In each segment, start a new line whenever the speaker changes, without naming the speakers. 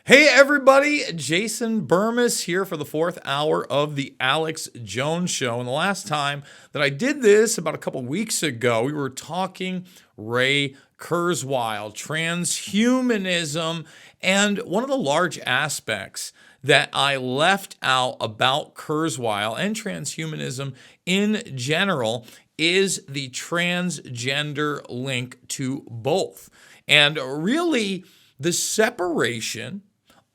Hey everybody, Jason Bermas here for the fourth hour of the Alex Jones Show. And the last time that I did this, about a couple weeks ago, we were talking Ray Kurzweil, transhumanism, and one of the large aspects that I left out about Kurzweil and transhumanism in general is the transgender link to both. And really, the separation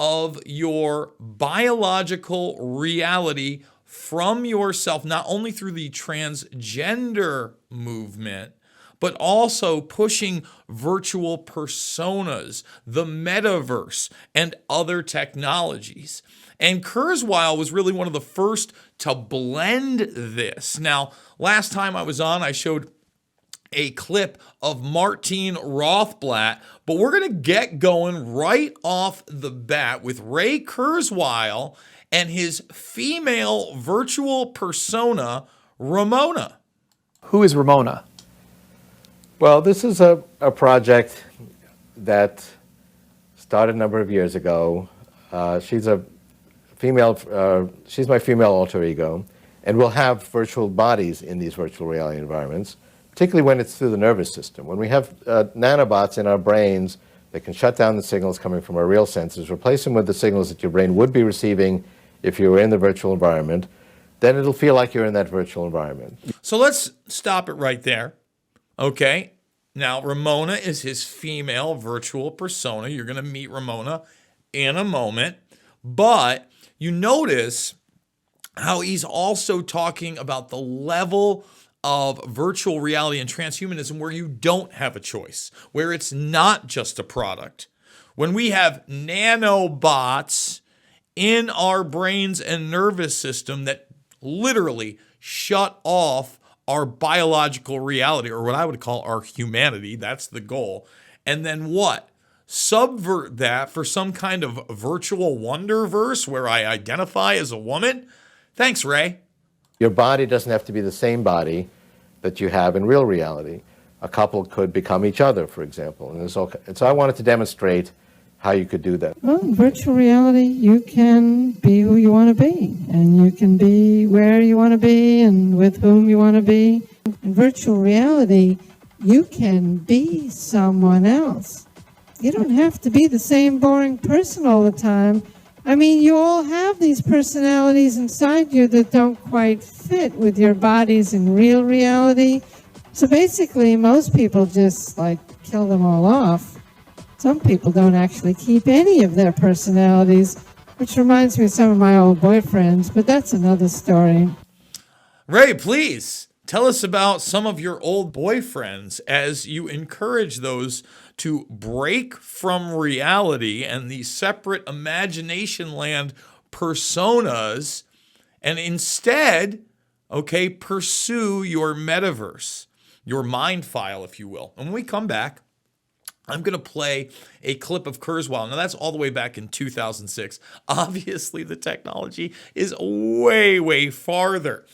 of your biological reality from yourself, not only through the transgender movement, but also pushing virtual personas, the metaverse, and other technologies. And Kurzweil was really one of the first to blend this. Now, last time I was on, I showed a clip of Martine Rothblatt, but we're going to get going right off the bat with Ray Kurzweil and his female virtual persona, Ramona.
Who is Ramona?
Well, this is a project that started a number of years ago. She's a female, she's my female alter ego, and we'll have virtual bodies in these virtual reality environments, particularly when it's through the nervous system. When we have nanobots in our brains that can shut down the signals coming from our real senses, replace them with the signals that your brain would be receiving if you were in the virtual environment, then it'll feel like you're in that virtual environment.
So let's stop it right there. Okay, now Ramona is his female virtual persona. You're going to meet Ramona in a moment, but you notice how he's also talking about the level of virtual reality and transhumanism where you don't have a choice, where it's not just a product. When we have nanobots in our brains and nervous system that literally shut off our biological reality, or what I would call our humanity, that's the goal. And then what? Subvert that for some kind of virtual wonderverse where I identify as a woman? Thanks, Ray.
Your body doesn't have to be the same body that you have in real reality. A couple could become each other, for example. And so I wanted to demonstrate how you could do that.
Well, in virtual reality, you can be who you want to be, and you can be where you want to be and with whom you want to be. In virtual reality, you can be someone else. You don't have to be the same boring person all the time. I mean, you all have these personalities inside you that don't quite fit with your bodies in real reality. So basically, most people just, kill them all off. Some people don't actually keep any of their personalities, which reminds me of some of my old boyfriends, but that's another story.
Ray, please tell us about some of your old boyfriends as you encourage those to break from reality and the separate imagination land personas and instead, pursue your metaverse, your mind file, if you will. And when we come back, I'm going to play a clip of Kurzweil. Now, that's all the way back in 2006. Obviously, the technology is way, way farther.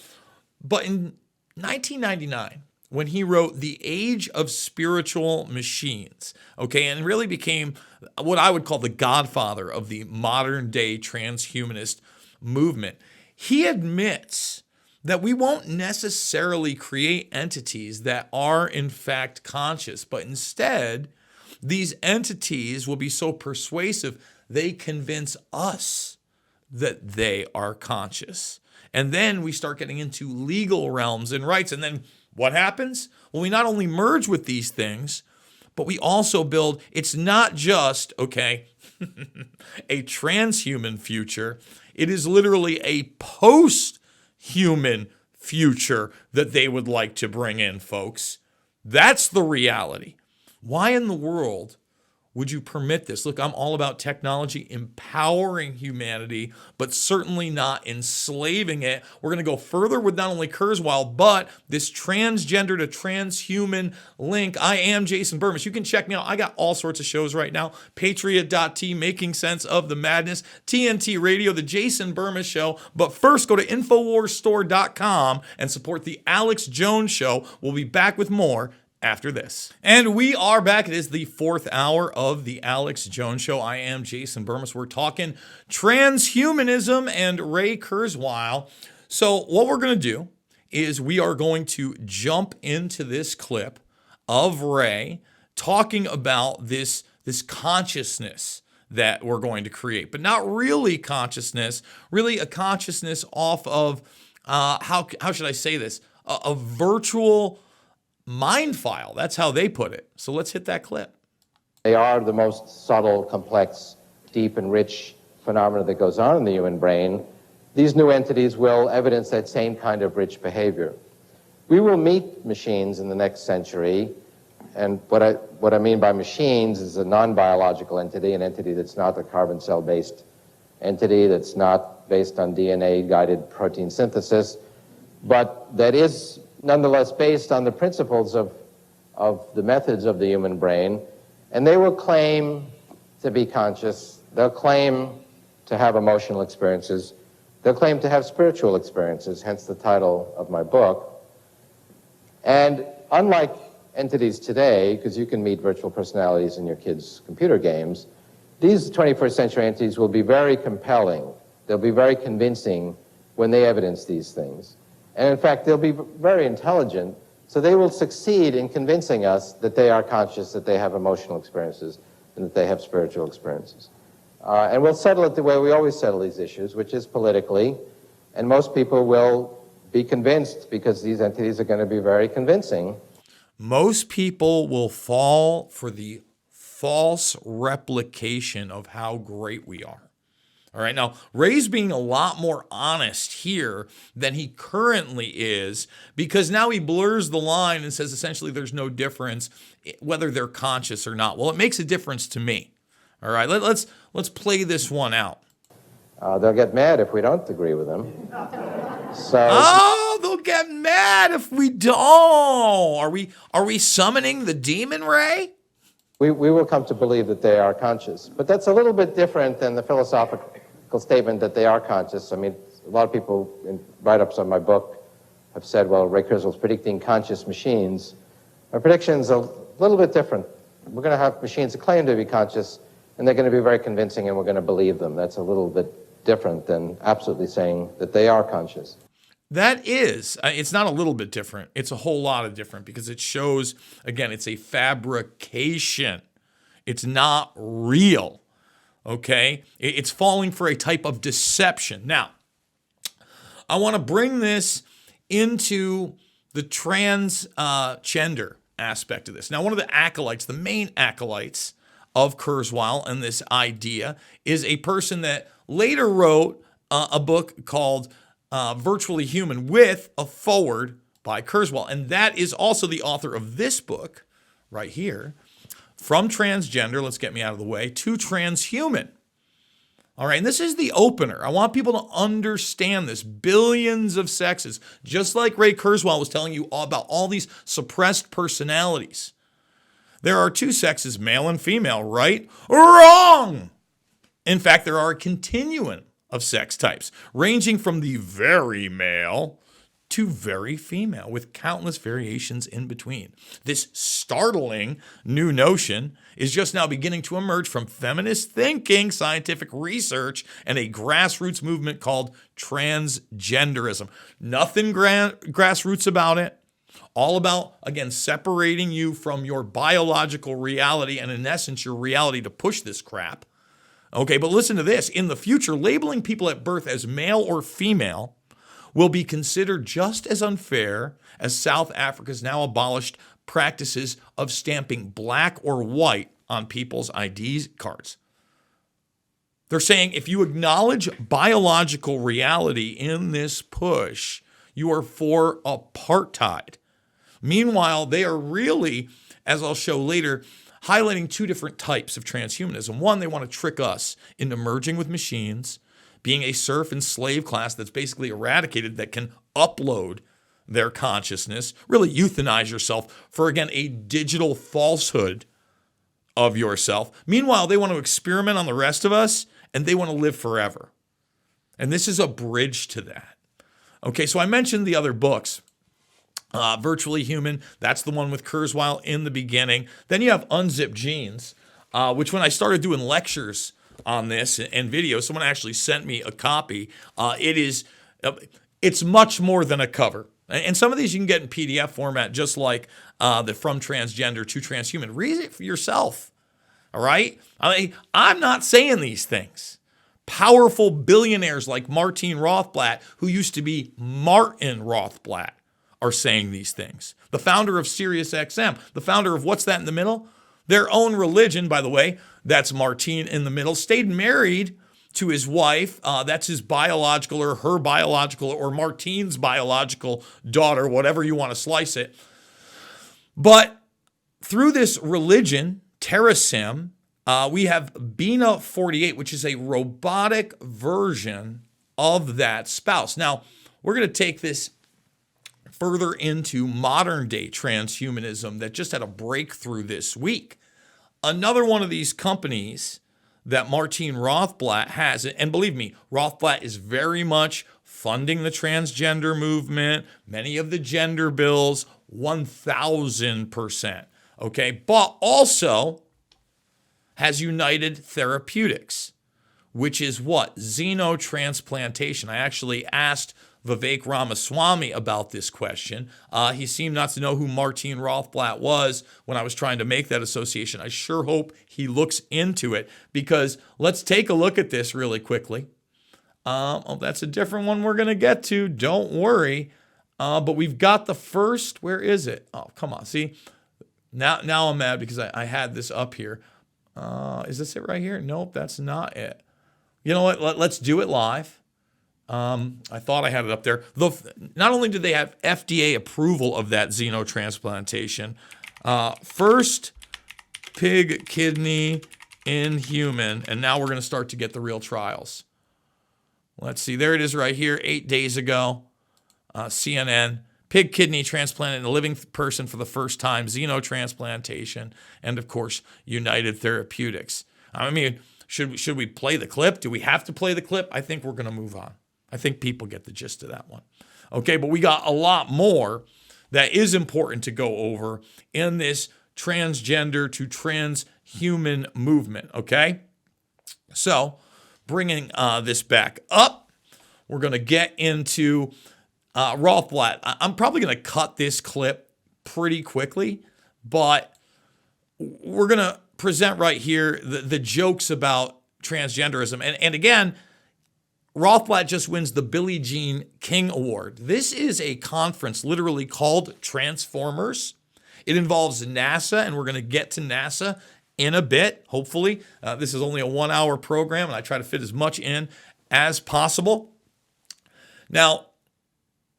But in 1999, when he wrote The Age of Spiritual Machines, and really became what I would call the godfather of the modern day transhumanist movement, he admits that we won't necessarily create entities that are in fact conscious, but instead, these entities will be so persuasive, they convince us that they are conscious. And then we start getting into legal realms and rights. And then what happens? Well, we not only merge with these things, but we also build, it's not just, a transhuman future. It is literally a post-human future that they would like to bring in, folks. That's the reality. Why in the world would you permit this? Look, I'm all about technology empowering humanity, but certainly not enslaving it. We're going to go further with not only Kurzweil, but this transgender to transhuman link. I am Jason Bermas. You can check me out. I got all sorts of shows right now. Patriot.t, Making Sense of the Madness, TNT Radio, The Jason Bermas Show. But first, go to InfoWarsStore.com and support The Alex Jones Show. We'll be back with more after this. And we are back. It is the 4th hour of the Alex Jones Show. I am Jason Bermas. We're talking transhumanism and Ray Kurzweil. So what we're going to do is we are going to jump into this clip of Ray talking about this consciousness that we're going to create, but not really consciousness, really a consciousness off of, how should I say this? A virtual mind file. That's how they put it. So let's hit that clip.
They are the most subtle, complex, deep, and rich phenomena that goes on in the human brain. These new entities will evidence that same kind of rich behavior. We will meet machines in the next century, and what I mean by machines is a non-biological entity, an entity that's not a carbon cell-based entity, that's not based on DNA-guided protein synthesis, but that is nonetheless based on the principles of the methods of the human brain, and they will claim to be conscious, they'll claim to have emotional experiences, they'll claim to have spiritual experiences, hence the title of my book. And unlike entities today, because you can meet virtual personalities in your kids' computer games, these 21st century entities will be very compelling. They'll be very convincing when they evidence these things. And in fact, they'll be very intelligent, so they will succeed in convincing us that they are conscious, that they have emotional experiences, and that they have spiritual experiences. And we'll settle it the way we always settle these issues, which is politically, and most people will be convinced because these entities are going to be very convincing.
Most people will fall for the false replication of how great we are. All right, now Ray's being a lot more honest here than he currently is, because now he blurs the line and says essentially there's no difference whether they're conscious or not. Well, it makes a difference to me. All right, let's play this one out.
They'll get mad if we don't agree with them. So.
Oh, they'll get mad if we don't. Are we summoning the demon, Ray?
We will come to believe that they are conscious. But that's a little bit different than the philosophical statement that they are conscious. I mean, a lot of people in write-ups on my book have said, well, Ray Kurzweil's predicting conscious machines. My prediction's a little bit different. We're going to have machines that claim to be conscious, and they're going to be very convincing, and we're going to believe them. That's a little bit different than absolutely saying that they are conscious.
That is, it's not a little bit different. It's a whole lot of different, because it shows, again, it's a fabrication. It's not real, okay? It's falling for a type of deception. Now, I want to bring this into the transgender aspect of this. Now, one of the acolytes, the main acolytes of Kurzweil and this idea, is a person that later wrote a book called Virtually Human, with a foreword by Kurzweil. And that is also the author of this book right here, From Transgender, let's get me out of the way, to Transhuman. All right, and this is the opener. I want people to understand this. Billions of sexes, just like Ray Kurzweil was telling you all about all these suppressed personalities. There are two sexes, male and female, right? Wrong! In fact, there are a continuum of sex types, ranging from the very male to very female, with countless variations in between. This startling new notion is just now beginning to emerge from feminist thinking, scientific research, and a grassroots movement called transgenderism. Nothing grassroots about it. All about, again, separating you from your biological reality and, in essence, your reality to push this crap. Okay, but listen to this. In the future, labeling people at birth as male or female will be considered just as unfair as South Africa's now abolished practices of stamping black or white on people's ID cards. They're saying if you acknowledge biological reality in this push, you are for apartheid. Meanwhile, they are really, as I'll show later, highlighting two different types of transhumanism. One, they want to trick us into merging with machines, being a serf and slave class that's basically eradicated, that can upload their consciousness, really euthanize yourself for, again, a digital falsehood of yourself. Meanwhile, they want to experiment on the rest of us, and they want to live forever. And this is a bridge to that. Okay, so I mentioned the other books Virtually Human, that's the one with Kurzweil in the beginning. Then you have Unzipped Genes, which when I started doing lectures on this and videos, someone actually sent me a copy. It's much more than a cover. And some of these you can get in PDF format, just like the From Transgender to Transhuman. Read it for yourself, all right? I'm not saying these things. Powerful billionaires like Martine Rothblatt, who used to be Martin Rothblatt, are saying these things. The founder of SiriusXM, the founder of what's that in the middle? Their own religion, by the way, that's Martine in the middle, stayed married to his wife. That's his biological or her biological or Martine's biological daughter, whatever you want to slice it. But through this religion, Terrasim, we have Bina 48, which is a robotic version of that spouse. Now, we're going to take this further into modern day transhumanism that just had a breakthrough this week. Another one of these companies that Martine Rothblatt has, and believe me, Rothblatt is very much funding the transgender movement, many of the gender bills, 1,000%, okay? But also has United Therapeutics, which is what? Xenotransplantation. I actually asked Vivek Ramaswamy about this question. He seemed not to know who Martine Rothblatt was when I was trying to make that association. I sure hope he looks into it, because let's take a look at this really quickly. That's a different one we're going to get to. Don't worry. But we've got the first. Where is it? Oh, come on. See, now I'm mad because I had this up here. Is this it right here? Nope, that's not it. You know what? Let's do it live. I thought I had it up there. Not only did they have FDA approval of that xenotransplantation, first pig kidney in human, and now we're going to start to get the real trials. Let's see. There it is right here, 8 days ago. CNN, pig kidney transplanted in a living person for the first time, xenotransplantation, and of course, United Therapeutics. I mean, should we play the clip? Do we have to play the clip? I think we're going to move on. I think people get the gist of that one. Okay, but we got a lot more that is important to go over in this transgender to transhuman movement, okay? So, bringing this back up, we're going to get into Rothblatt. I'm probably going to cut this clip pretty quickly, but we're going to present right here the jokes about transgenderism. And again, Rothblatt just wins the Billie Jean King Award. This is a conference literally called Transformers. It involves NASA, and we're going to get to NASA in a bit, hopefully. This is only a 1-hour program, and I try to fit as much in as possible. Now,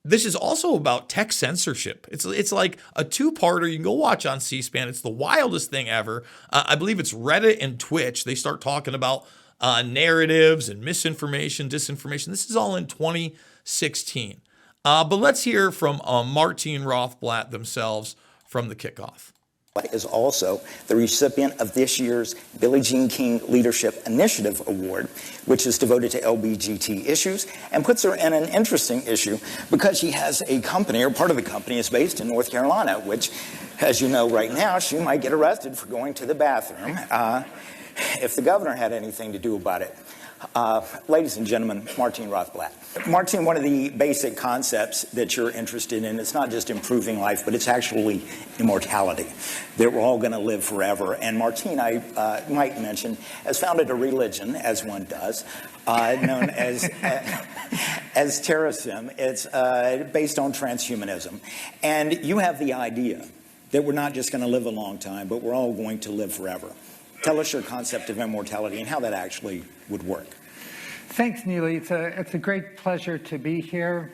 this is also about tech censorship. It's like a two-parter you can go watch on C-SPAN. It's the wildest thing ever. I believe it's Reddit and Twitch. They start talking about narratives and misinformation, disinformation. This is all in 2016. But let's hear from Martine Rothblatt themselves from the kickoff.
Is also the recipient of this year's Billie Jean King Leadership Initiative Award, which is devoted to LBGT issues, and puts her in an interesting issue because she has a company, or part of the company is based in North Carolina, which, as you know right now, she might get arrested for going to the bathroom if the governor had anything to do about it. Ladies and gentlemen, Martine Rothblatt. Martine, one of the basic concepts that you're interested in, it's not just improving life, but it's actually immortality, that we're all going to live forever. And Martine, I might mention, has founded a religion, as one does, known as Terrasim. It's based on transhumanism. And you have the idea that we're not just going to live a long time, but we're all going to live forever. Tell us your concept of immortality and how that actually would work.
Thanks, Neely. It's a great pleasure to be here.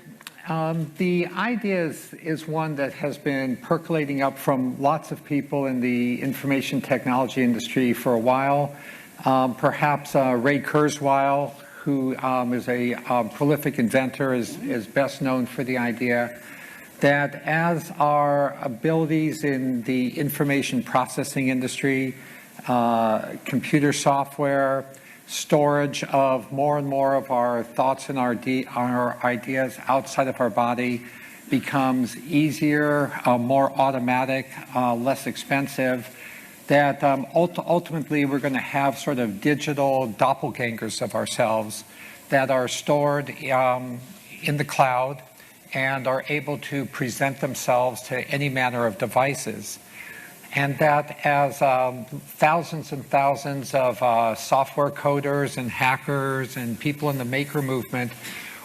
The idea is one that has been percolating up from lots of people in the information technology industry for a while. Perhaps Ray Kurzweil, who is a prolific inventor, is best known for the idea that as our abilities in the information processing industry, computer software, storage of more and more of our thoughts and our ideas outside of our body becomes easier, more automatic, less expensive, that ultimately we're going to have sort of digital doppelgangers of ourselves that are stored in the cloud and are able to present themselves to any manner of devices. And that as thousands and thousands of software coders and hackers and people in the maker movement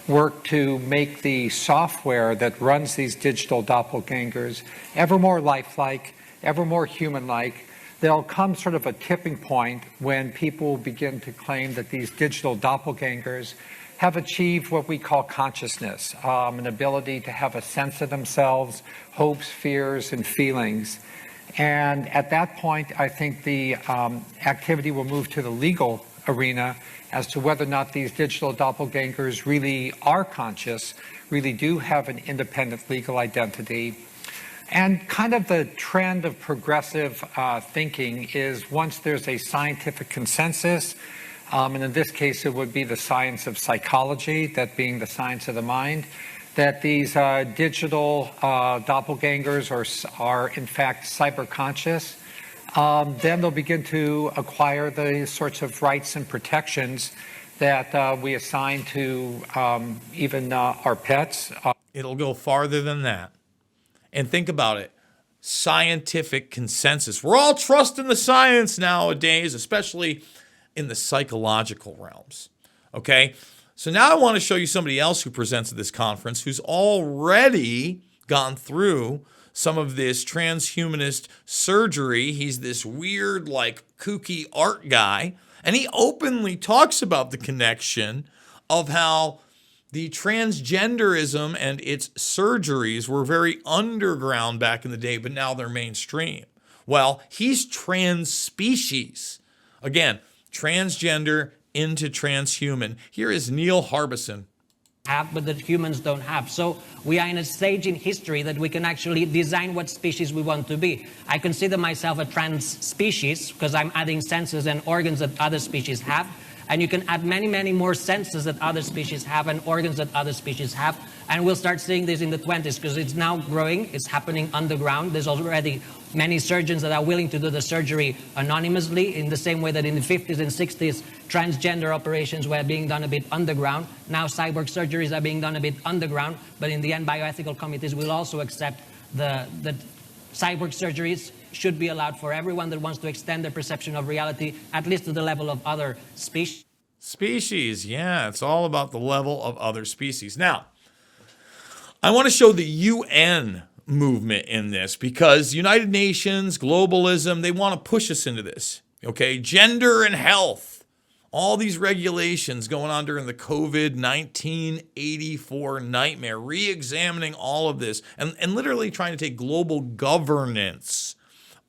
work to make the software that runs these digital doppelgangers ever more lifelike, ever more human-like, there'll come sort of a tipping point when people begin to claim that these digital doppelgangers have achieved what we call consciousness, an ability to have a sense of themselves, hopes, fears, and feelings. And at that point, I think the activity will move to the legal arena as to whether or not these digital doppelgangers really are conscious, really do have an independent legal identity. And kind of the trend of progressive thinking is once there's a scientific consensus, and in this case it would be the science of psychology, that being the science of the mind, that these digital doppelgangers are in fact cyber-conscious, then they'll begin to acquire the sorts of rights and protections that we assign to even our pets.
It'll go farther than that. And think about it. Scientific consensus. We're all trusting the science nowadays, especially in the psychological realms. Okay? So now I want to show you somebody else who presents at this conference who's already gone through some of this transhumanist surgery. He's this weird, like, kooky art guy. And he openly talks about the connection of how the transgenderism and its surgeries were very underground back in the day, but now they're mainstream. Well, he's trans species. Again, transgender into transhuman. Here is Neil Harbison.
But that humans don't have. So we are in a stage in history that we can actually design what species we want to be. I consider myself a trans species because I'm adding senses and organs that other species have. And you can add many, many more senses that other species have and organs that other species have. And we'll start seeing this in the 20s because it's now growing. It's happening underground. There's already many surgeons that are willing to do the surgery anonymously in the same way that in the 50s and 60s, transgender operations were being done a bit underground. Now cyborg surgeries are being done a bit underground. But in the end, bioethical committees will also accept that cyborg surgeries should be allowed for everyone that wants to extend their perception of reality, at least to the level of other species.
Species, yeah, it's all about the level of other species. Now, I want to show the UN movement in this because United Nations, globalism, they want to push us into this. Okay, gender and health, all these regulations going on during the COVID-19 84 nightmare, re-examining all of this and literally trying to take global governance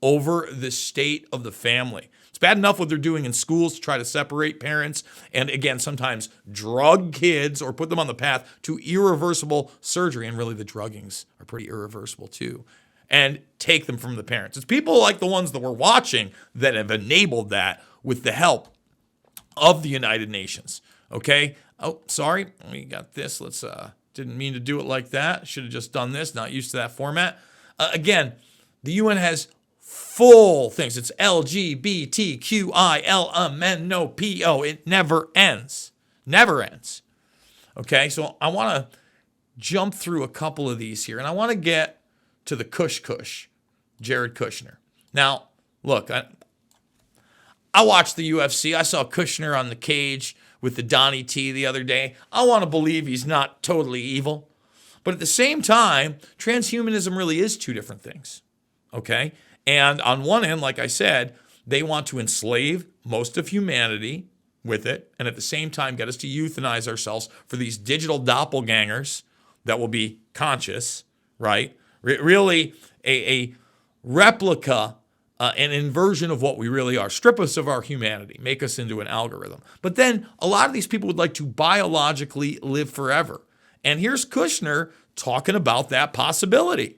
over the state of the family. It's bad enough what they're doing in schools to try to separate parents and, again, sometimes drug kids or put them on the path to irreversible surgery. And really, the druggings are pretty irreversible, too. And take them from the parents. It's people like the ones that we're watching that have enabled that with the help of the United Nations. Okay? Oh, sorry. We got this. Didn't mean to do it like that. Should have just done this. Not used to that format. Again, the UN has full things. It's LGBTQILMNOPO. It never ends. Never ends. Okay, so I want to jump through a couple of these here, and I want to get to the Kush, Jared Kushner. Now, look, I watched the UFC. I saw Kushner on the cage with the Donnie T the other day. I want to believe he's not totally evil. But at the same time, transhumanism really is two different things. Okay? And on one end, like I said, they want to enslave most of humanity with it, and at the same time get us to euthanize ourselves for these digital doppelgangers that will be conscious, right? Really a replica, an inversion of what we really are. Strip us of our humanity, make us into an algorithm. But then a lot of these people would like to biologically live forever. And here's Kushner talking about that possibility.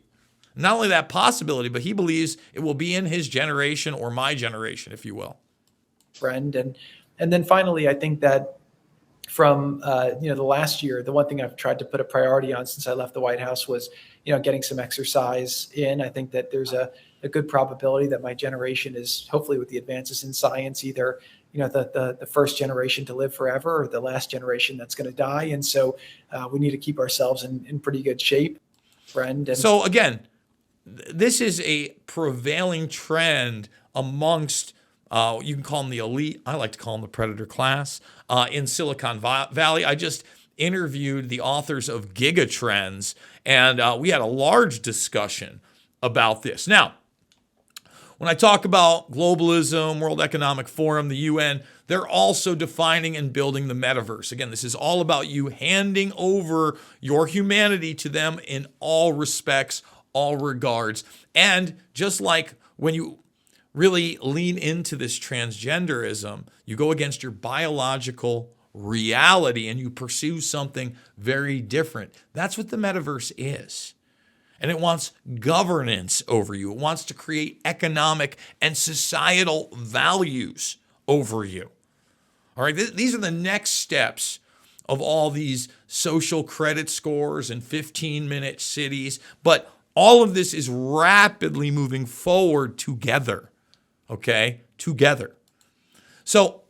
Not only that possibility, but he believes it will be in his generation or my generation, if you will.
Friend. And then finally, I think that from the last year. The one thing I've tried to put a priority on since I left the White House was getting some exercise in. I think that there's a good probability that my generation is, hopefully with the advances in science, either the first generation to live forever or the last generation that's going to die. And so we need to keep ourselves in pretty good shape, friend. And
so again, this is a prevailing trend amongst, you can call them the elite. I like to call them the predator class in Silicon Valley. I just interviewed the authors of Gigatrends, and we had a large discussion about this. Now, when I talk about globalism, World Economic Forum, the UN, they're also defining and building the metaverse. Again, this is all about you handing over your humanity to them in all respects, all regards. And just like when you really lean into this transgenderism, you go against your biological reality and you pursue something very different. That's what the metaverse is. And it wants governance over you. It wants to create economic and societal values over you. All right, these are the next steps of all these social credit scores and 15-minute cities. But all of this is rapidly moving forward together, okay? Together. So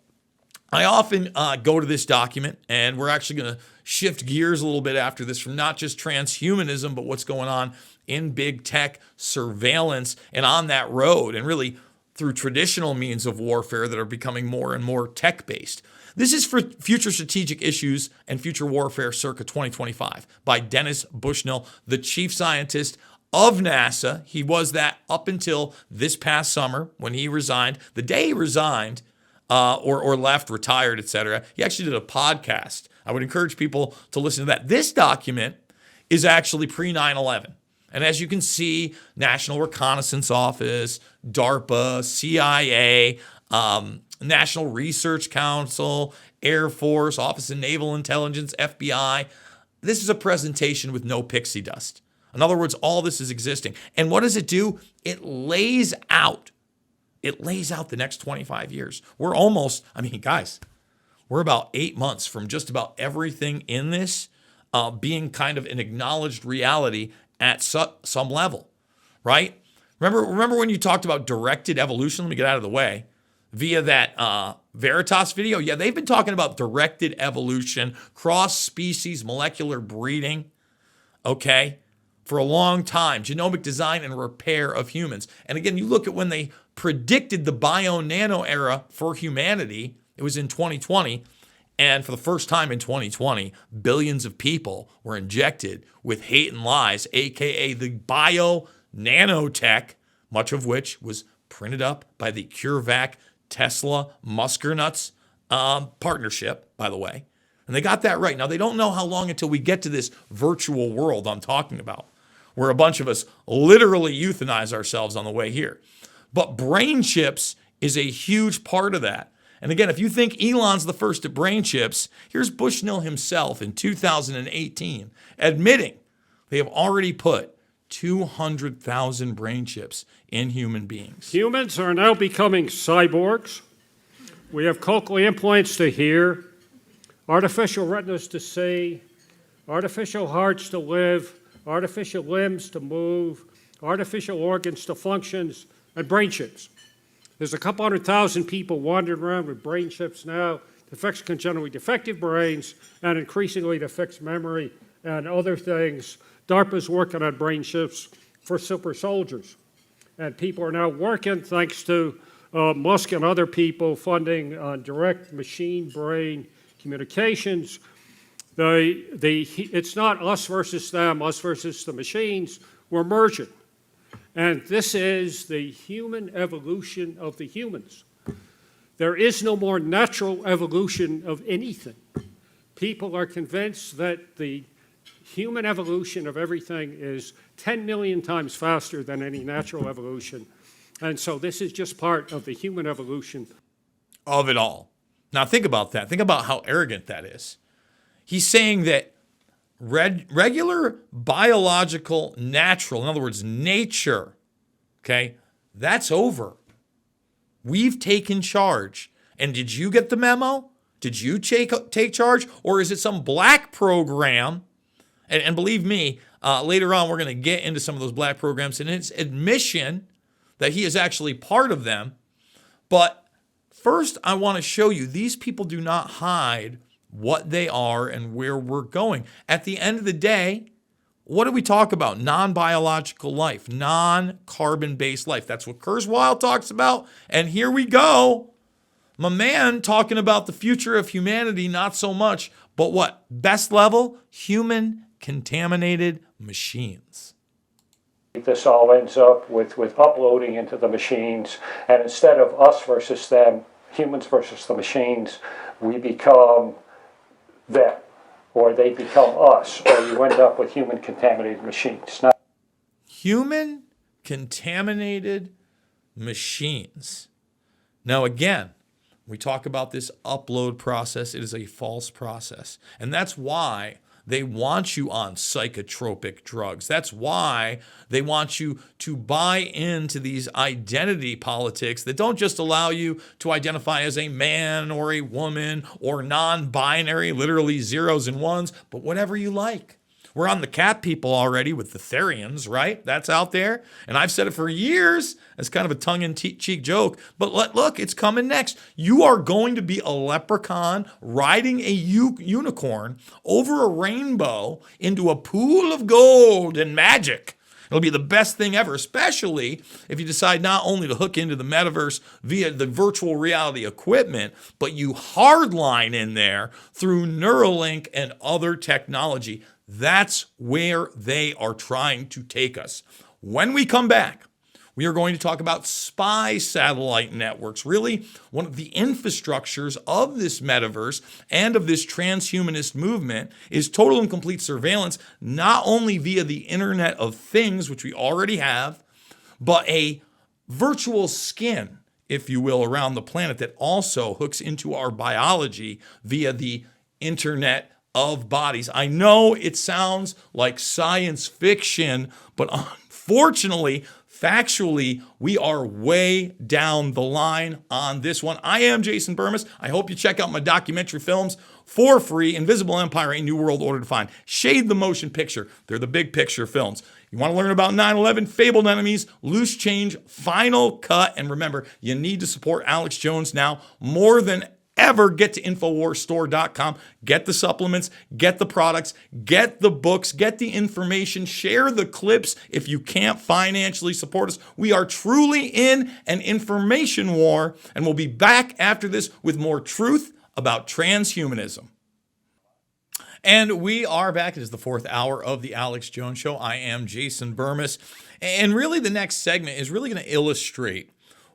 I often go to this document, and we're actually going to shift gears a little bit after this from not just transhumanism, but what's going on in big tech surveillance and on that road, and really through traditional means of warfare that are becoming more and more tech-based. This is for Future Strategic Issues and Future Warfare circa 2025 by Dennis Bushnell, the chief scientist of NASA. He was that up until this past summer when he resigned. The day he resigned, or left, retired, etc., he actually did a podcast. I would encourage people to listen to that. This document is actually pre-9/11. And as you can see, National Reconnaissance Office, DARPA, CIA, National Research Council, Air Force, Office of Naval Intelligence, FBI. This is a presentation with no pixie dust. In other words, all this is existing. And what does it do? It lays out the next 25 years. We're almost, guys, we're about 8 months from just about everything in this being kind of an acknowledged reality at some level, right? Remember when you talked about directed evolution? Let me get out of the way. Via that Veritas video? Yeah, they've been talking about directed evolution, cross-species molecular breeding, okay, for a long time. Genomic design and repair of humans. And again, you look at when they predicted the bio-nano era for humanity, it was in 2020. And for the first time in 2020, billions of people were injected with hate and lies, aka the bio-nanotech, much of which was printed up by the CureVac Tesla Muskernuts partnership, by the way. And they got that right. Now, they don't know how long until we get to this virtual world I'm talking about, where a bunch of us literally euthanize ourselves on the way here. But brain chips is a huge part of that. And again, if you think Elon's the first at brain chips, here's Bushnell himself in 2018 admitting they have already put 200,000 brain chips in human beings.
Humans are now becoming cyborgs. We have cochlear implants to hear, artificial retinas to see, artificial hearts to live, artificial limbs to move, artificial organs to functions, and brain chips. There's a couple 100,000 people wandering around with brain chips now to fix congenitally defective brains and increasingly to fix memory and other things. DARPA's working on brain chips for super soldiers. And people are now working, thanks to Musk and other people, funding on direct machine-brain communications. It's not us versus them, us versus the machines. We're merging. And this is the human evolution of the humans. There is no more natural evolution of anything. People are convinced that the human evolution of everything is 10 million times faster than any natural evolution. And so this is just part of the human evolution
of it all. Now think about that. Think about how arrogant that is. He's saying that regular biological, natural, in other words, nature, okay, that's over. We've taken charge. And did you get the memo? Did you take charge, or is it some black program? And believe me, later on we're going to get into some of those black programs and its admission that he is actually part of them. But first, I want to show you these people do not hide what they are and where we're going. At the end of the day, what do we talk about? Non-biological life, non-carbon-based life. That's what Kurzweil talks about. And here we go. My man talking about the future of humanity, not so much, but what? Best level, human contaminated machines.
This all ends up with uploading into the machines, and instead of us versus them, humans versus the machines, we become them, or they become us, or you end up with human contaminated machines.
Human contaminated machines. Now again, we talk about this upload process. It is a false process. And that's why they want you on psychotropic drugs. That's why they want you to buy into these identity politics that don't just allow you to identify as a man or a woman or non-binary, literally zeros and ones, but whatever you like. We're on the cat people already with the Therians, right? That's out there. And I've said it for years as kind of a tongue-in-cheek joke. But look, it's coming next. You are going to be a leprechaun riding a unicorn over a rainbow into a pool of gold and magic. It'll be the best thing ever, especially if you decide not only to hook into the metaverse via the virtual reality equipment, but you hardline in there through Neuralink and other technology. That's where they are trying to take us. When we come back, we are going to talk about spy satellite networks, really one of the infrastructures of this metaverse and of this transhumanist movement is total and complete surveillance, not only via the Internet of Things, which we already have, but a virtual skin, if you will, around the planet that also hooks into our biology via the Internet of Bodies. I know it sounds like science fiction, but unfortunately, factually, we are way down the line on this one. I am Jason Bermas. I hope you check out my documentary films for free. Invisible Empire, A New World Order Defined. Shade the Motion Picture. They're the big picture films. You want to learn about 9/11, Fabled Enemies, Loose Change, Final Cut. And remember, you need to support Alex Jones now more than ever. Get to InfoWarsStore.com. Get the supplements, get the products, get the books, get the information, share the clips if you can't financially support us. We are truly in an information war, and we'll be back after this with more truth about transhumanism. And we are back. It is the fourth hour of the Alex Jones Show. I am Jason Bermas. And really the next segment is really going to illustrate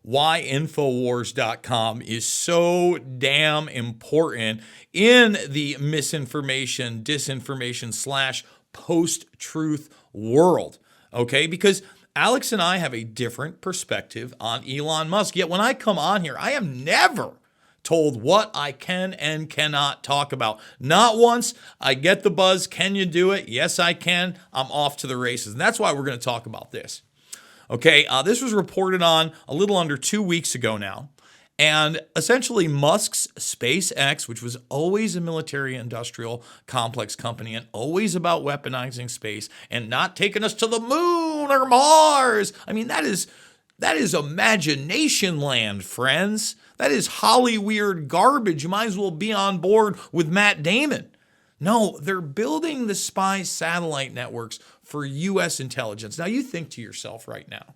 why Infowars.com is so damn important in the misinformation, disinformation / post-truth world, okay? Because Alex and I have a different perspective on Elon Musk. Yet when I come on here, I am never told what I can and cannot talk about. Not once. I get the buzz. Can you do it? Yes, I can. I'm off to the races. And that's why we're going to talk about this. Okay, this was reported on a little under 2 weeks ago now. And essentially Musk's SpaceX, which was always a military-industrial complex company and always about weaponizing space and not taking us to the moon or Mars. I mean, that is imagination land, friends. That is Hollyweird garbage. You might as well be on board with Matt Damon. No, they're building the spy satellite networks for U.S. intelligence. Now, you think to yourself right now,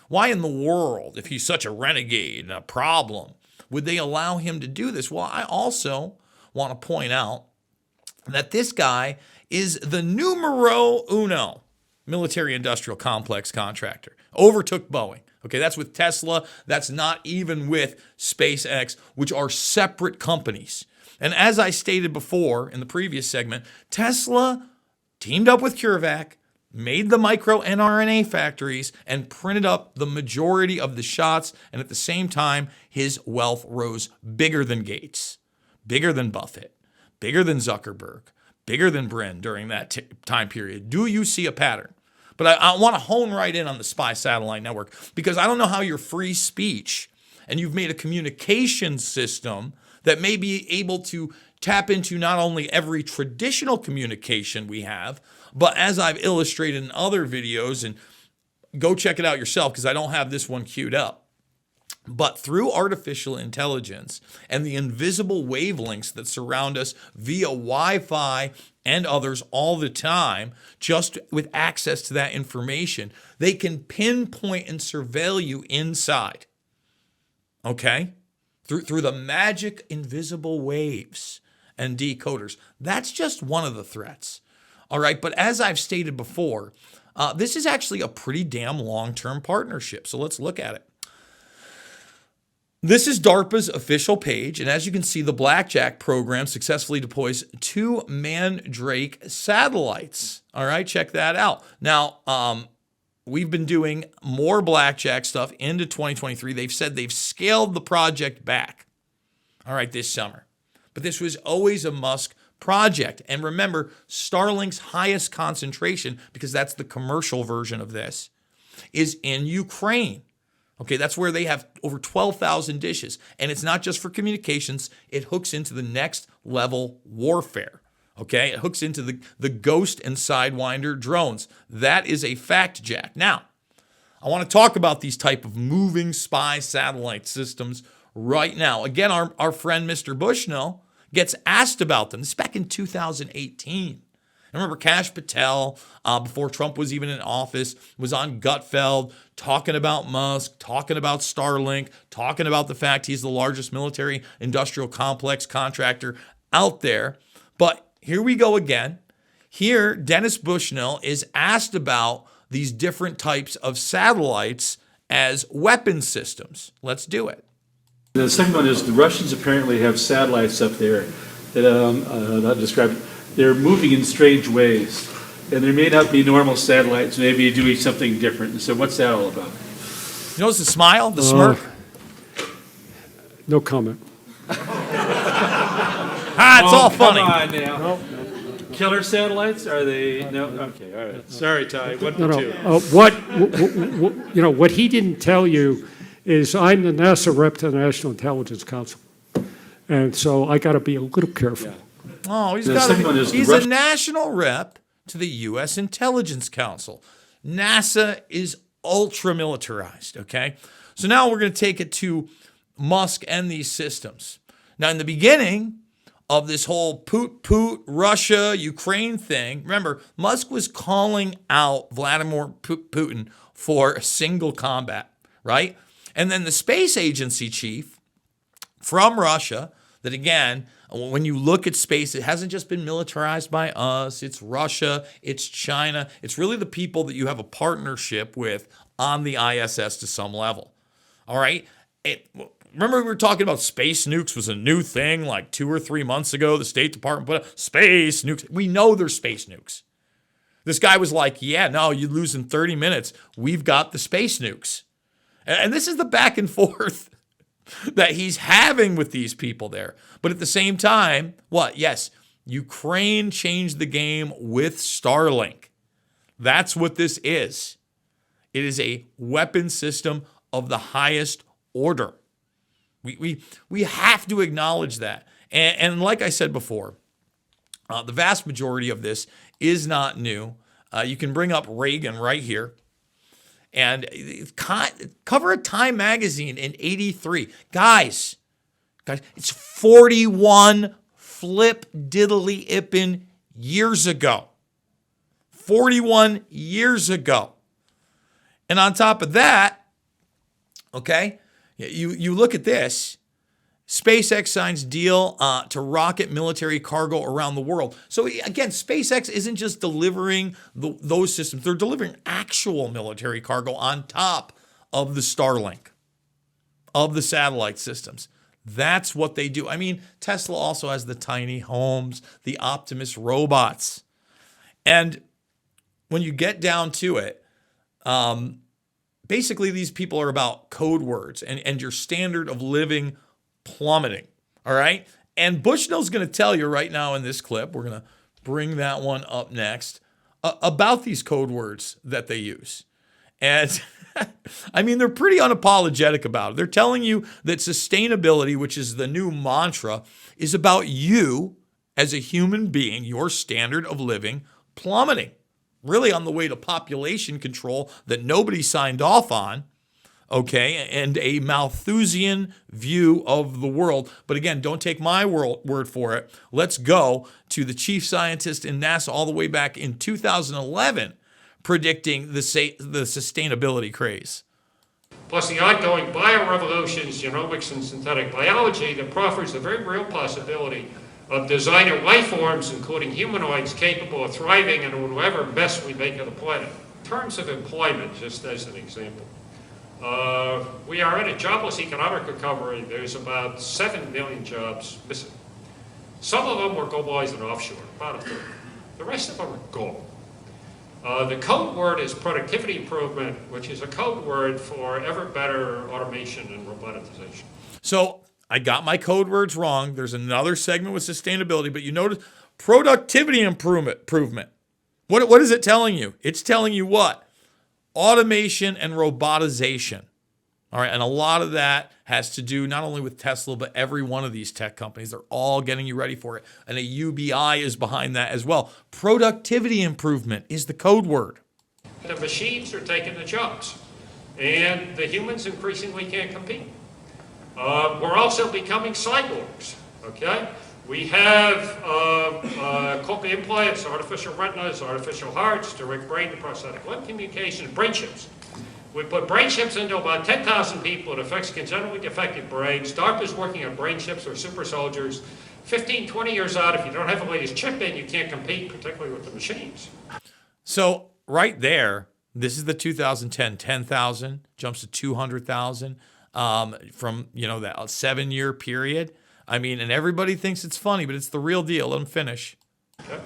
why in the world, if he's such a renegade and a problem, would they allow him to do this? Well, I also want to point out that this guy is the numero uno military-industrial complex contractor. Overtook Boeing. Okay, that's with Tesla. That's not even with SpaceX, which are separate companies. And as I stated before in the previous segment, Tesla teamed up with CureVac, made the microRNA factories, and printed up the majority of the shots. And at the same time, his wealth rose bigger than Gates, bigger than Buffett, bigger than Zuckerberg, bigger than Brin during that time period. Do you see a pattern? But I want to hone right in on the spy satellite network, because I don't know how your free speech and you've made a communication system that may be able to tap into not only every traditional communication we have, but as I've illustrated in other videos, and go check it out yourself because I don't have this one queued up, but through artificial intelligence and the invisible wavelengths that surround us via Wi-Fi and others all the time, just with access to that information, they can pinpoint and surveil you inside. Okay? Through the magic invisible waves and decoders. That's just one of the threats. All right, but as I've stated before, this is actually a pretty damn long-term partnership. So let's look at it. This is DARPA's official page, and as you can see, the Blackjack program successfully deploys 2 Mandrake satellites. All right, check that out. Now, we've been doing more Blackjack stuff into 2023. They've said they've scaled the project back, all right, this summer. But this was always a Musk project. And remember, Starlink's highest concentration, because that's the commercial version of this, is in Ukraine. Okay, that's where they have over 12,000 dishes. And it's not just for communications. It hooks into the next level warfare. Okay, it hooks into the Ghost and Sidewinder drones. That is a fact, Jack. Now, I want to talk about these type of moving spy satellite systems right now. Again, our friend Mr. Bushnell gets asked about them. This is back in 2018. I remember Kash Patel, before Trump was even in office, was on Gutfeld talking about Musk, talking about Starlink, talking about the fact he's the largest military industrial complex contractor out there. But here we go again. Here, Dennis Bushnell is asked about these different types of satellites as weapon systems. Let's do it.
The second one is the Russians apparently have satellites up there that I'll describe. They're moving in strange ways, and there may not be normal satellites, maybe doing something different. So what's that all about?
You notice the smile, the smirk?
No comment.
It's all funny.
Come on now. No. Killer satellites? Are they? No. Okay. All right. Sorry, Ty. What?
What he didn't tell you is I'm the NASA rep to the National Intelligence Council, and so I got to be a little careful.
Yeah.
Oh, he's a national rep to the U.S. Intelligence Council. NASA is ultra militarized, okay? So now we're going to take it to Musk and these systems. Now, in the beginning of this whole Putin, Russia, Ukraine thing, remember, Musk was calling out Vladimir Putin for a single combat, right? And then the space agency chief from Russia, that again, when you look at space, it hasn't just been militarized by us. It's Russia, it's China. It's really the people that you have a partnership with on the ISS to some level. All right? Remember we were talking about space nukes was a new thing like 2 or 3 months ago. The State Department put up space nukes. We know they're space nukes. This guy was like, yeah, no, you lose in 30 minutes. We've got the space nukes. And this is the back and forth that he's having with these people there. But at the same time, what? Yes, Ukraine changed the game with Starlink. That's what this is. It is a weapon system of the highest order. We have to acknowledge that. And like I said before, the vast majority of this is not new. You can bring up Reagan right here. And cover a Time magazine in 83. Guys, it's 41 flip diddly ippin years ago. 41 years ago. And on top of that, okay, you look at this. SpaceX signs deal to rocket military cargo around the world. So again, SpaceX isn't just delivering those systems. They're delivering actual military cargo on top of the Starlink, of the satellite systems. That's what they do. I mean, Tesla also has the tiny homes, the Optimus robots. And when you get down to it, basically these people are about code words and your standard of living plummeting, all right? And Bushnell's going to tell you right now in this clip, we're going to bring that one up next, about these code words that they use. And I mean, they're pretty unapologetic about it. They're telling you that sustainability, which is the new mantra, is about you as a human being, your standard of living plummeting, really on the way to population control that nobody signed off on, okay, and a Malthusian view of the world. But again, don't take my word for it. Let's go to the chief scientist in NASA all the way back in 2011, predicting the sustainability craze.
Plus the ongoing biorevolutions, genomics and synthetic biology that proffers the very real possibility of designer life forms, including humanoids, capable of thriving in whatever mess we make of the planet. In terms of employment, just as an example, we are in a jobless economic recovery. There's about 7 million jobs missing. Some of them were globalized and offshore, about a third. The rest of them are gone. The code word is productivity improvement, which is a code word for ever better automation and robotization.
So I got my code words wrong. There's another segment with sustainability, but you notice productivity improvement. What is it telling you? It's telling you what? Automation and robotization. All right, and a lot of that has to do not only with Tesla, but every one of these tech companies. They're all getting you ready for it. And a UBI is behind that as well. Productivity improvement is the code word.
The machines are taking the jobs, and the humans increasingly can't compete. We're also becoming cyborgs, okay? We have cochlear implants, artificial retinas, artificial hearts, direct brain to prosthetic limb communication, brain chips. We put brain chips into about 10,000 people. It affects congenitally defective brains. DARPA's working on brain chips or super soldiers. 15, 20 years out, if you don't have the latest chip in, you can't compete, particularly with the machines.
So right there, this is the 2010, 10,000 jumps to 200,000 from, that 7-year period. I mean, and everybody thinks it's funny, but it's the real deal. Let them finish.
Okay.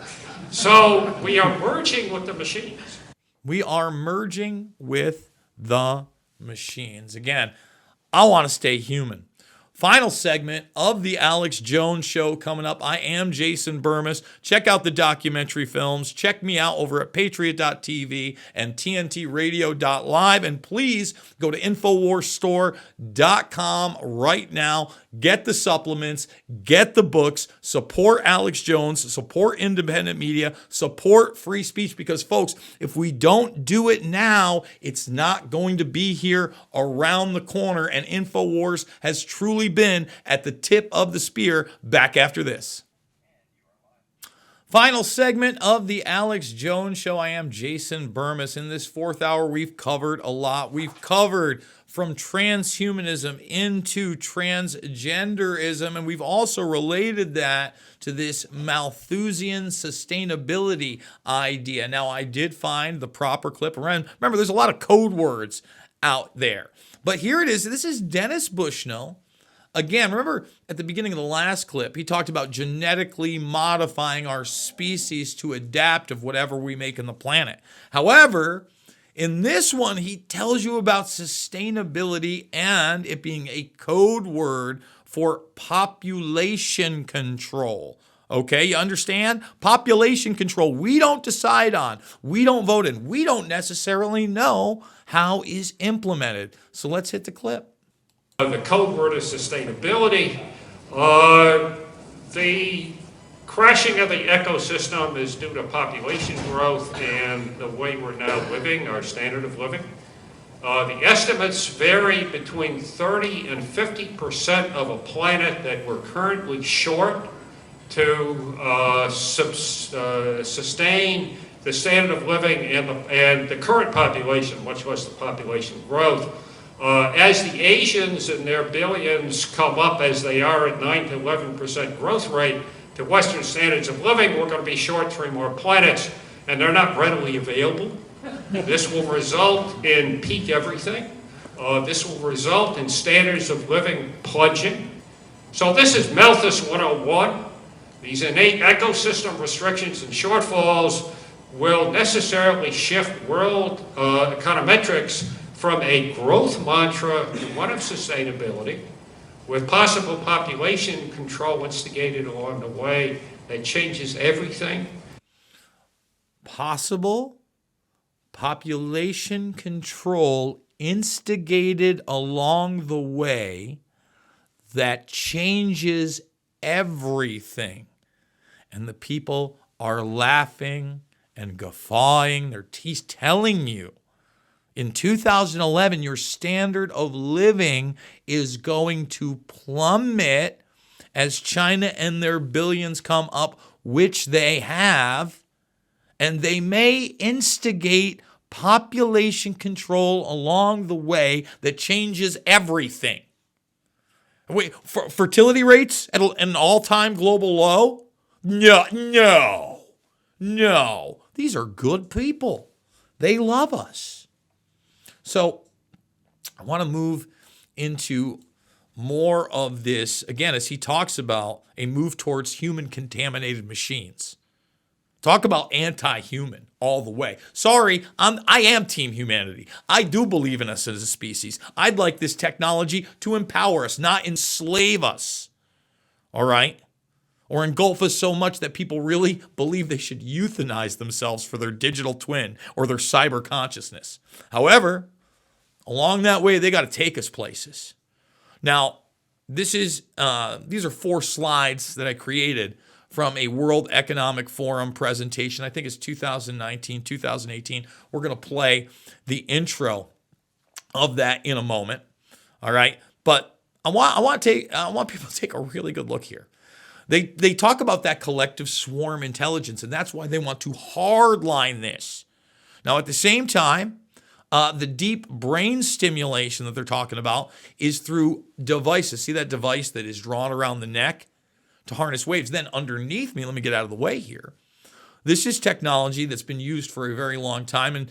So we are merging with the machines.
We are merging with the machines. Again, I want to stay human. Final segment of the Alex Jones Show coming up. I am Jason Bermas. Check out the documentary films. Check me out over at patriot.tv and tntradio.live. And please go to InfoWarsStore.com right now. Get the supplements. Get the books. Support Alex Jones. Support independent media. Support free speech. Because, folks, if we don't do it now, it's not going to be here around the corner. And InfoWars has truly been at the tip of the spear. Back after this. Final segment of the Alex Jones Show. I am Jason Bermas. In this 4th hour, we've covered a lot. We've covered from transhumanism into transgenderism, and we've also related that to this Malthusian sustainability idea. Now, I did find the proper clip around. Remember, there's a lot of code words out there. But here it is. This is Dennis Bushnell. Again, remember at the beginning of the last clip, he talked about genetically modifying our species to adapt to whatever we make on the planet. However, in this one, he tells you about sustainability and it being a code word for population control. Okay, you understand? Population control, we don't decide on, we don't vote in, we don't necessarily know how is implemented. So let's hit the clip.
The code word is sustainability. The crashing of the ecosystem is due to population growth and the way we're now living, our standard of living. The estimates vary between 30 and 50% of a planet that we're currently short to sustain the standard of living and the current population, much less the population growth. As the Asians and their billions come up as they are at 9 to 11% growth rate to Western standards of living, we're going to be short 3 more planets, and they're not readily available. This will result in peak everything. This will result in standards of living plunging. So this is Malthus 101. These innate ecosystem restrictions and shortfalls will necessarily shift world econometrics from a growth mantra to one of sustainability, with possible population control instigated along the way that changes everything.
Possible population control instigated along the way that changes everything. And the people are laughing and guffawing. He's telling you, in 2011, your standard of living is going to plummet as China and their billions come up, which they have, and they may instigate population control along the way that changes everything. Wait, fertility rates at an all-time global low? No. These are good people. They love us. So I want to move into more of this, again, as he talks about a move towards human-contaminated machines. Talk about anti-human all the way. Sorry, I am team humanity. I do believe in us as a species. I'd like this technology to empower us, not enslave us. All right? Or engulf us so much that people really believe they should euthanize themselves for their digital twin or their cyber consciousness. However, along that way, they got to take us places. Now, these are 4 slides that I created from a World Economic Forum presentation. I think it's 2019, 2018. We're going to play the intro of that in a moment. All right, but I want people to take a really good look here. They talk about that collective swarm intelligence, and that's why they want to hardline this. Now, at the same time, the deep brain stimulation that they're talking about is through devices. See that device that is drawn around the neck to harness waves? Then underneath me, let me get out of the way here. This is technology that's been used for a very long time, and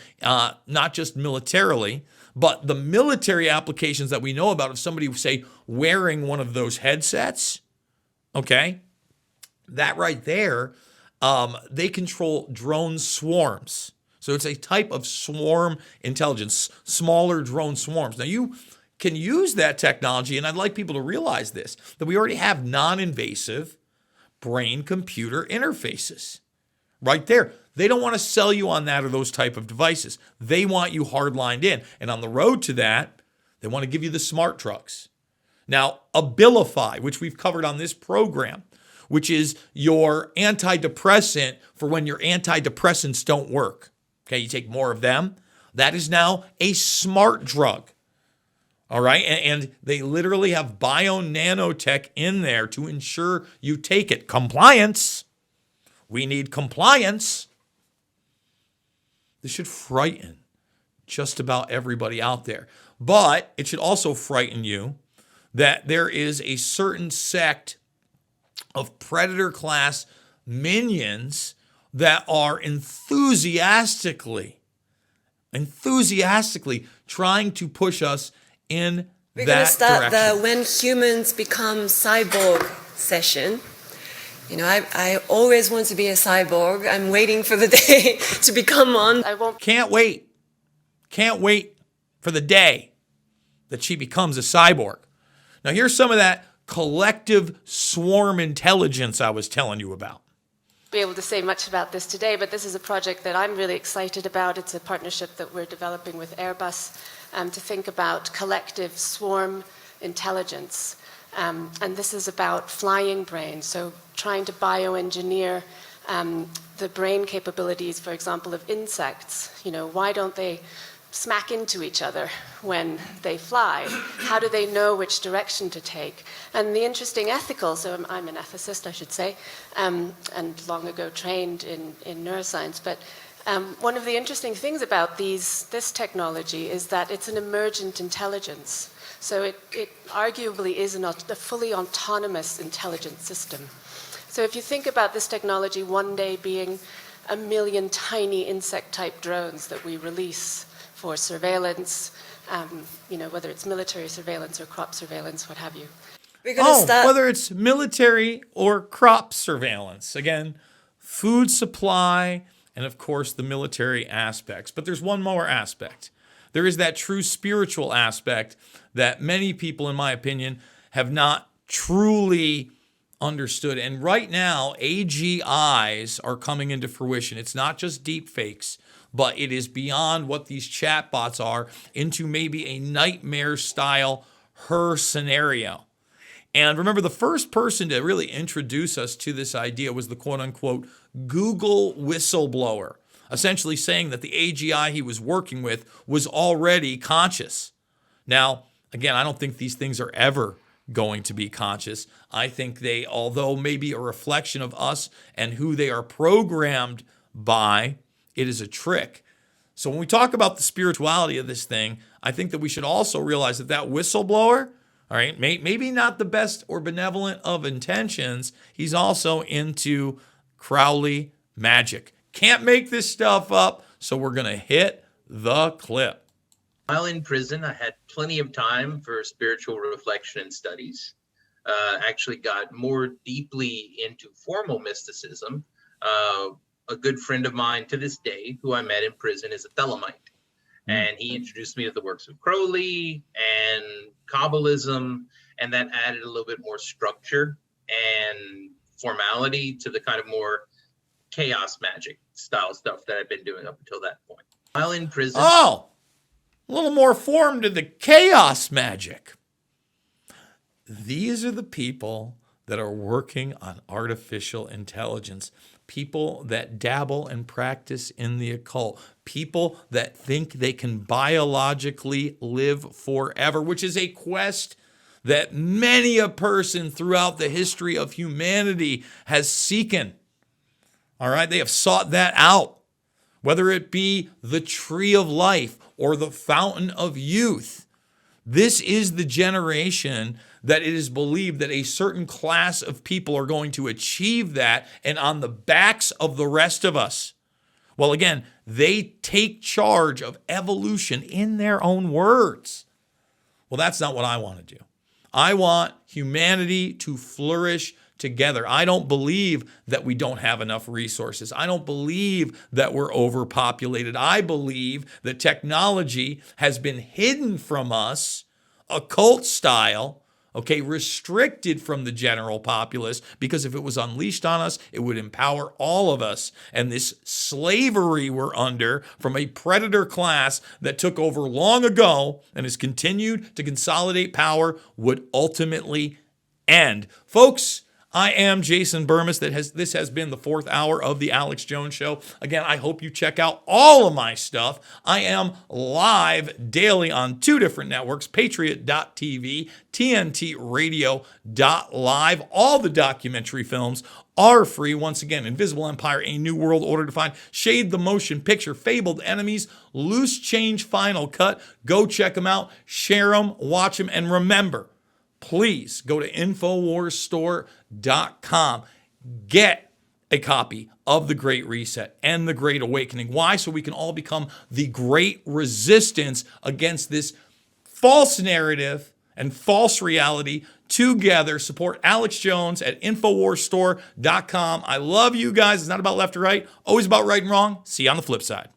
not just militarily, but the military applications that we know about of somebody, say, wearing one of those headsets, okay? That right there, they control drone swarms. So it's a type of swarm intelligence, smaller drone swarms. Now you can use that technology, and I'd like people to realize this, that we already have non-invasive brain-computer interfaces right there. They don't want to sell you on that or those type of devices. They want you hardlined in. And on the road to that, they want to give you the smart drugs. Now, Abilify, which we've covered on this program, which is your antidepressant for when your antidepressants don't work. Okay, you take more of them. That is now a smart drug. All right, and they literally have bio-nanotech in there to ensure you take it. Compliance. We need compliance. This should frighten just about everybody out there. But it should also frighten you that there is a certain sect of predator class minions that are enthusiastically trying to push us in
We're
that
going to start
direction.
the When Humans Become Cyborg session. You know, I always want to be a cyborg. I'm waiting for the day to become one.
Can't wait for the day that she becomes a cyborg. Now here's some of that collective swarm intelligence I was telling you about.
Be able to say much about this today, but this is a project that I'm really excited about. It's a partnership that we're developing with Airbus to think about collective swarm intelligence. And this is about flying brains, so trying to bioengineer the brain capabilities, for example, of insects. You know, why don't they smack into each other when they fly? How do they know which direction to take? And the interesting ethical, so I'm an ethicist, I should say, and long ago trained in neuroscience, but one of the interesting things about this technology is that it's an emergent intelligence. So it arguably is a fully autonomous intelligence system. So if you think about this technology one day being 1 million tiny insect-type drones that we release for surveillance, you know, whether it's military surveillance or crop surveillance, what have you.
We're going to start.
Whether it's military or crop surveillance. Again, food supply and, of course, the military aspects. But there's one more aspect. There is that true spiritual aspect that many people, in my opinion, have not truly understood. And right now, AGIs are coming into fruition. It's not just deep fakes but it is beyond what these chatbots are into maybe a nightmare style her scenario. And remember, the first person to really introduce us to this idea was the quote unquote Google whistleblower, essentially saying that the AGI he was working with was already conscious. Now, again, I don't think these things are ever going to be conscious. I think they, although maybe a reflection of us and who they are programmed by, it is a trick. So when we talk about the spirituality of this thing, I think that we should also realize that that whistleblower, all right, maybe not the best or benevolent of intentions, he's also into Crowley magic. Can't make this stuff up, so we're going to hit the clip.
While in prison, I had plenty of time for spiritual reflection and studies. Actually got more deeply into formal mysticism. A good friend of mine to this day, who I met in prison, is a Thelemite. And he introduced me to the works of Crowley and Kabbalism, and that added a little bit more structure and formality to the kind of more chaos magic style stuff that I've been doing up until that point. While in prison...
Oh! A little more form to the chaos magic. These are the people that are working on artificial intelligence. People that dabble and practice in the occult. People that think they can biologically live forever, which is a quest that many a person throughout the history of humanity has seeken. All right, they have sought that out. Whether it be the tree of life or the fountain of youth. This is the generation that it is believed that a certain class of people are going to achieve that, and on the backs of the rest of us. Well, again, they take charge of evolution in their own words. Well, that's not what I want to do. I want humanity to flourish together. I don't believe that we don't have enough resources. I don't believe that we're overpopulated. I believe that technology has been hidden from us, occult style, okay, restricted from the general populace, because if it was unleashed on us, it would empower all of us. And this slavery we're under from a predator class that took over long ago and has continued to consolidate power would ultimately end. Folks, I am Jason Bermas. This has been the 4th hour of the Alex Jones Show. Again, I hope you check out all of my stuff. I am live daily on 2 different networks, Patriot.tv, TNTRadio.live. All the documentary films are free. Once again, Invisible Empire, A New World Order Defined, Shade the Motion Picture, Fabled Enemies, Loose Change Final Cut. Go check them out, share them, watch them, and remember, please go to InfoWarsStore.com. Get a copy of The Great Reset and The Great Awakening. Why? So we can all become the great resistance against this false narrative and false reality together. Support Alex Jones at InfoWarsStore.com. I love you guys. It's not about left or right, always about right and wrong. See you on the flip side.